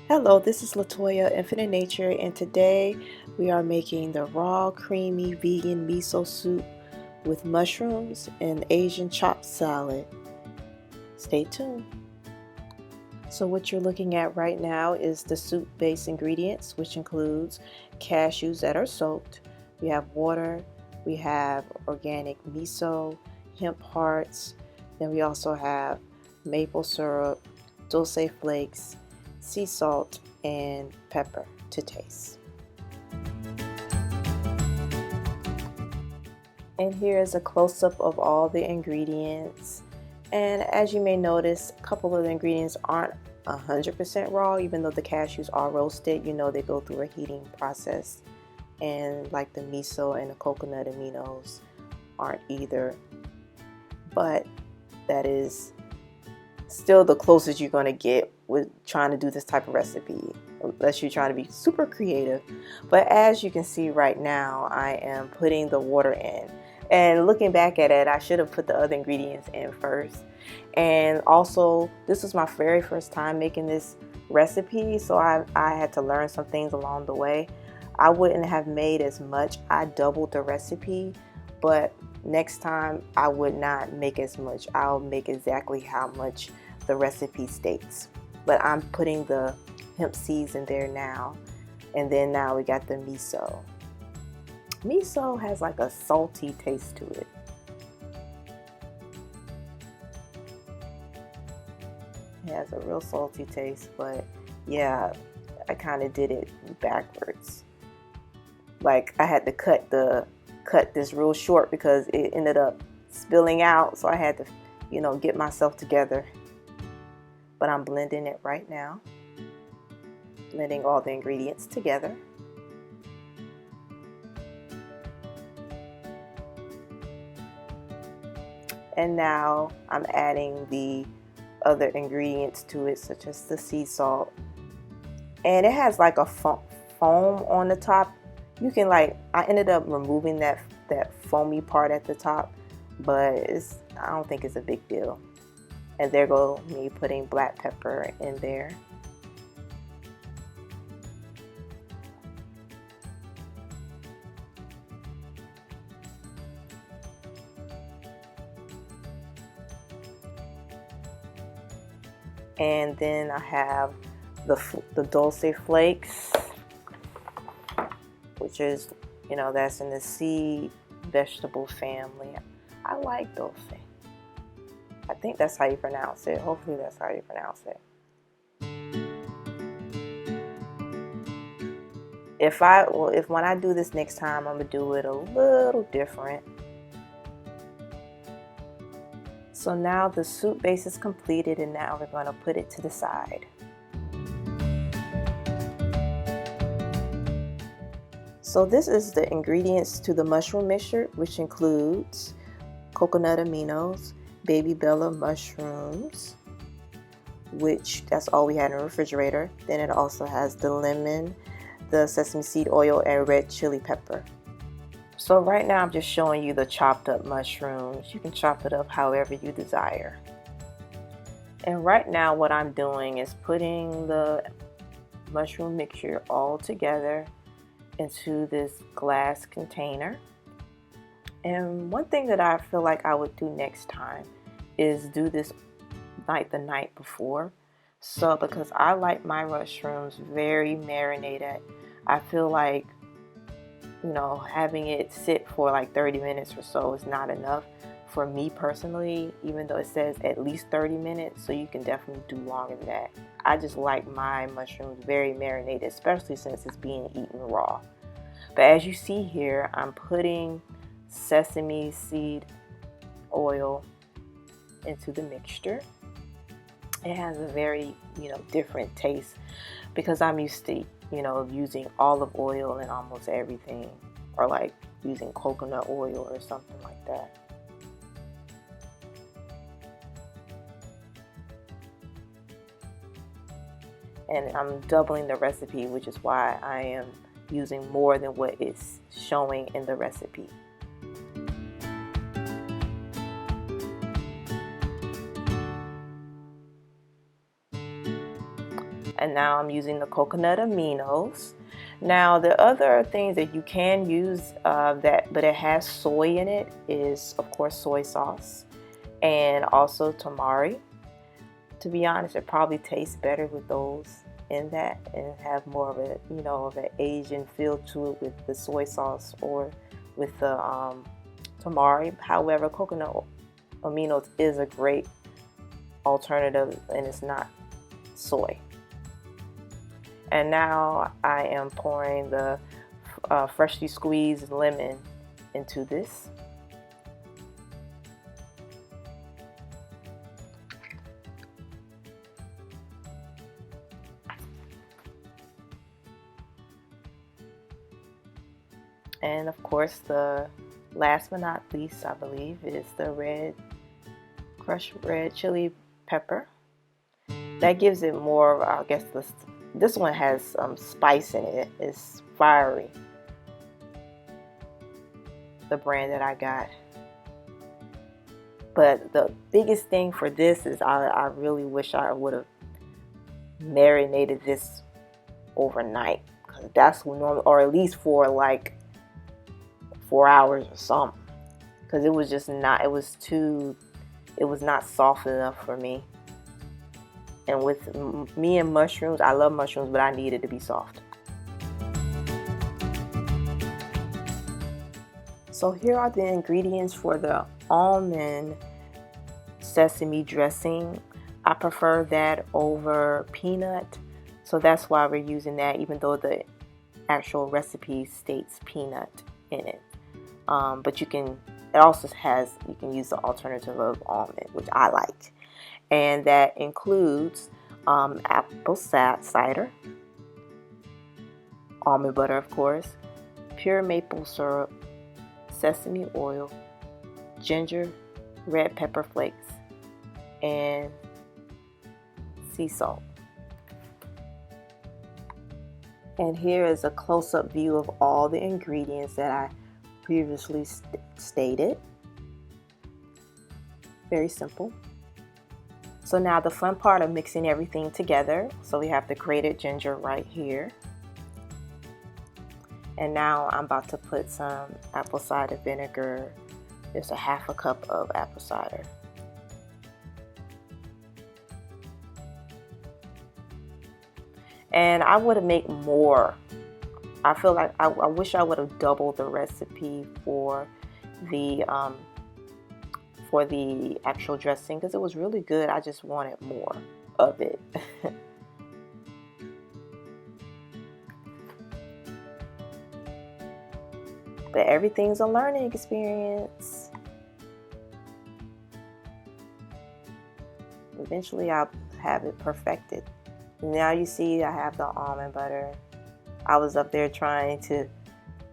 Hello, this is Latoya, Infinite Nature, and today we are making the raw creamy vegan miso soup with mushrooms and Asian chopped salad. Stay tuned. So what you're looking at right now is the soup base ingredients, which includes cashews that are soaked. We have water, we have organic miso, hemp hearts, then we also have maple syrup, dulce flakes, sea salt, and pepper to taste. And here is a close-up of all the ingredients. And as you may notice, a couple of the ingredients aren't 100% raw, even though the cashews are roasted. You know they go through a heating process. And like the miso and the coconut aminos aren't either. But that is still the closest you're going to get with trying to do this type of recipe, unless you're trying to be super creative. But as you can see right now, I am putting the water in. And looking back at it, I should have put the other ingredients in first. And also, this was my very first time making this recipe, so I had to learn some things along the way. I wouldn't have made as much. I doubled the recipe, but next time I would not make as much. I'll make exactly how much the recipe states. But I'm putting the hemp seeds in there now. And then now we got the miso. Miso has like a salty taste to it. It has a real salty taste, but yeah, I kind of did it backwards. Like I had to cut this real short because it ended up spilling out, so I had to, get myself together. But I'm blending it right now. Blending all the ingredients together. And now I'm adding the other ingredients to it, such as the sea salt. And it has like a foam on the top. You can I ended up removing that foamy part at the top, but I don't think it's a big deal. And there go me putting black pepper in there. And then I have the dulce flakes, which is, that's in the seed vegetable family. I like dulce. I think that's how you pronounce it. Hopefully that's how you pronounce it. If when I do this next time, I'm gonna do it a little different. So now the soup base is completed, and now we're going to put it to the side. So this is the ingredients to the mushroom mixture, which includes coconut aminos, baby bella mushrooms, which that's all we had in the refrigerator. Then it also has the lemon, the sesame seed oil, and red chili pepper. So right now I'm just showing you the chopped up mushrooms. You can chop it up however you desire. And right now what I'm doing is putting the mushroom mixture all together into this glass container. And one thing that I feel like I would do next time is do this the night before. So because I like my mushrooms very marinated, I feel like having it sit for like 30 minutes or so is not enough for me personally, even though it says at least 30 minutes, so you can definitely do longer than that. I just like my mushrooms very marinated, especially since it's being eaten raw. But as you see here, I'm putting sesame seed oil into the mixture. It has a very, different taste because I'm used to using olive oil and almost everything, or like using coconut oil or something like that. And I'm doubling the recipe, which is why I am using more than what is showing in the recipe. And now I'm using the coconut aminos. Now the other things that you can use but it has soy in it is, of course, soy sauce and also tamari. To be honest, it probably tastes better with those in that and have more of a, of an Asian feel to it with the soy sauce or with the tamari. However, coconut aminos is a great alternative and it's not soy. And now I am pouring the freshly squeezed lemon into this. And of course, the last but not least, I believe, is the crushed red chili pepper. That gives it more, I guess, this one has some spice in it. It's fiery. The brand that I got. But the biggest thing for this is I really wish I would have marinated this overnight. Because that's what normal, or at least for like 4 hours or something. Because it was just not, it was not soft enough for me. And with me and mushrooms, I love mushrooms, but I need it to be soft. So here are the ingredients for the almond sesame dressing. I prefer that over peanut, so that's why we're using that, even though the actual recipe states peanut in it. But you can use the alternative of almond, which I like. And that includes apple cider, almond butter, of course, pure maple syrup, sesame oil, ginger, red pepper flakes, and sea salt. And here is a close-up view of all the ingredients that I previously stated. Very simple. So now the fun part of mixing everything together. So we have the grated ginger right here. And now I'm about to put some apple cider vinegar. There's a half a cup of apple cider. And I would have made more. I feel like I wish I would have doubled the recipe for the actual dressing because it was really good. I just wanted more of it. But everything's a learning experience. Eventually I'll have it perfected. Now you see I have the almond butter. I was up there trying to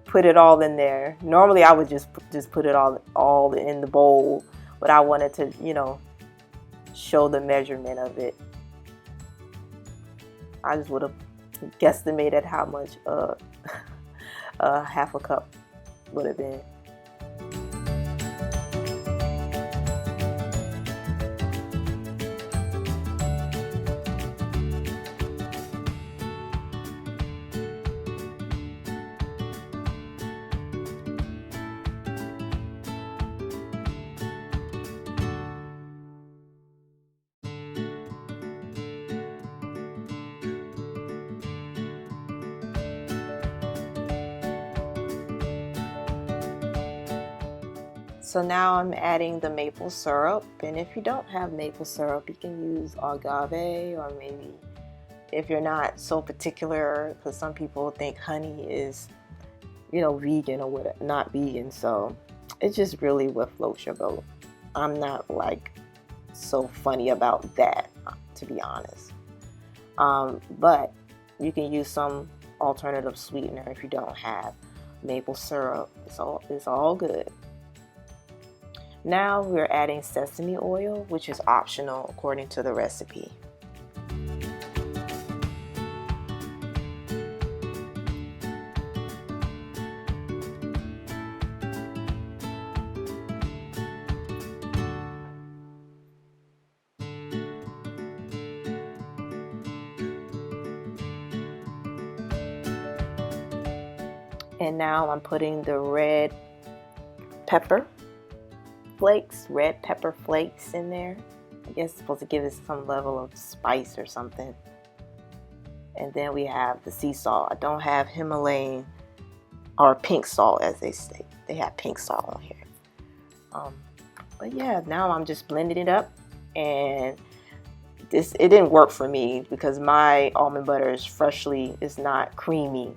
put it all in there. Normally I would just put it all in the bowl, but I wanted to, show the measurement of it. I just would have guesstimated how much half a cup would have been. So now I'm adding the maple syrup, and if you don't have maple syrup, you can use agave, or maybe if you're not so particular, because some people think honey is, vegan or what, not vegan. So it's just really what floats your boat. I'm not like so funny about that, to be honest. But you can use some alternative sweetener if you don't have maple syrup. It's all good. Now we're adding sesame oil, which is optional according to the recipe. And now I'm putting the red pepper flakes in there. I guess it's supposed to give it some level of spice or something. And then we have the sea salt. I don't have Himalayan or pink salt, as they say. They have pink salt on here. But yeah, now I'm just blending it up, and it didn't work for me because my almond butter is not creamy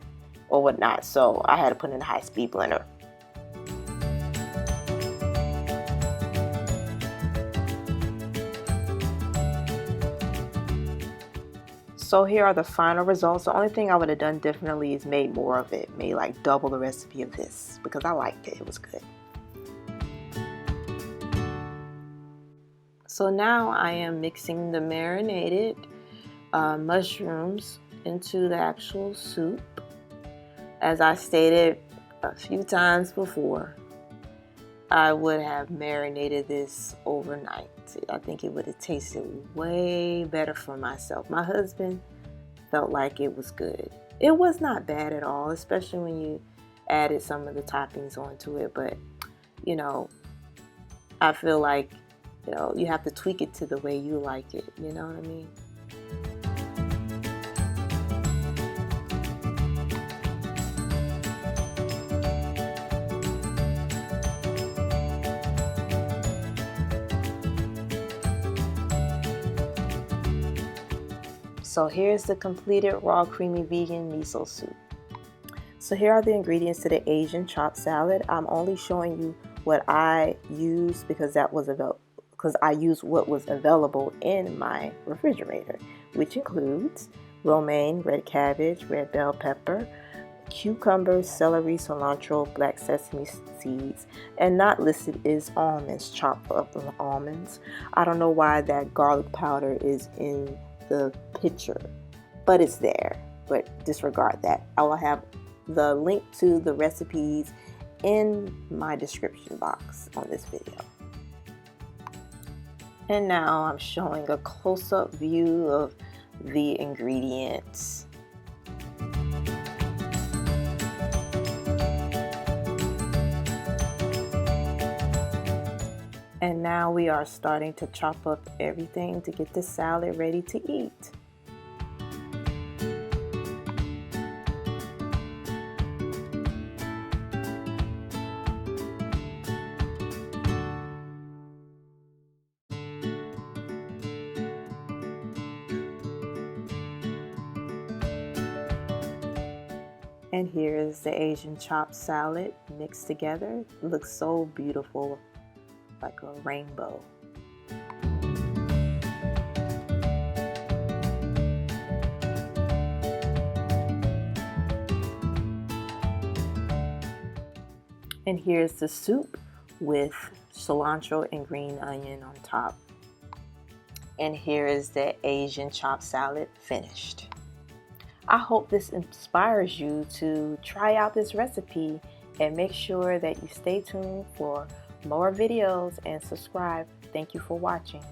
or whatnot, so I had to put it in a high-speed blender. So here are the final results. The only thing I would have done differently is made more of it, made like double the recipe of this, because I liked it. It was good. So now I am mixing the marinated mushrooms into the actual soup. As I stated a few times before, I would have marinated this overnight. I think it would have tasted way better for myself. My husband felt like it was good. It was not bad at all, especially when you added some of the toppings onto it. But, you know, I feel like, you know, you have to tweak it to the way you like it. You know what I mean? So here's the completed raw creamy vegan miso soup. So here are the ingredients to the Asian chopped salad. I'm only showing you what I used because I used what was available in my refrigerator, which includes romaine, red cabbage, red bell pepper, cucumbers, celery, cilantro, black sesame seeds, and not listed is almonds, chopped up almonds. I don't know why that garlic powder is in the picture, but it's there, but disregard that. I will have the link to the recipes in my description box on this video. And now I'm showing a close-up view of the ingredients. And now we are starting to chop up everything to get the salad ready to eat. And here is the Asian chopped salad mixed together. It looks so beautiful, like a rainbow. And here's the soup with cilantro and green onion on top. And here is the Asian chopped salad finished. I hope this inspires you to try out this recipe, and make sure that you stay tuned for more videos and subscribe. Thank you for watching.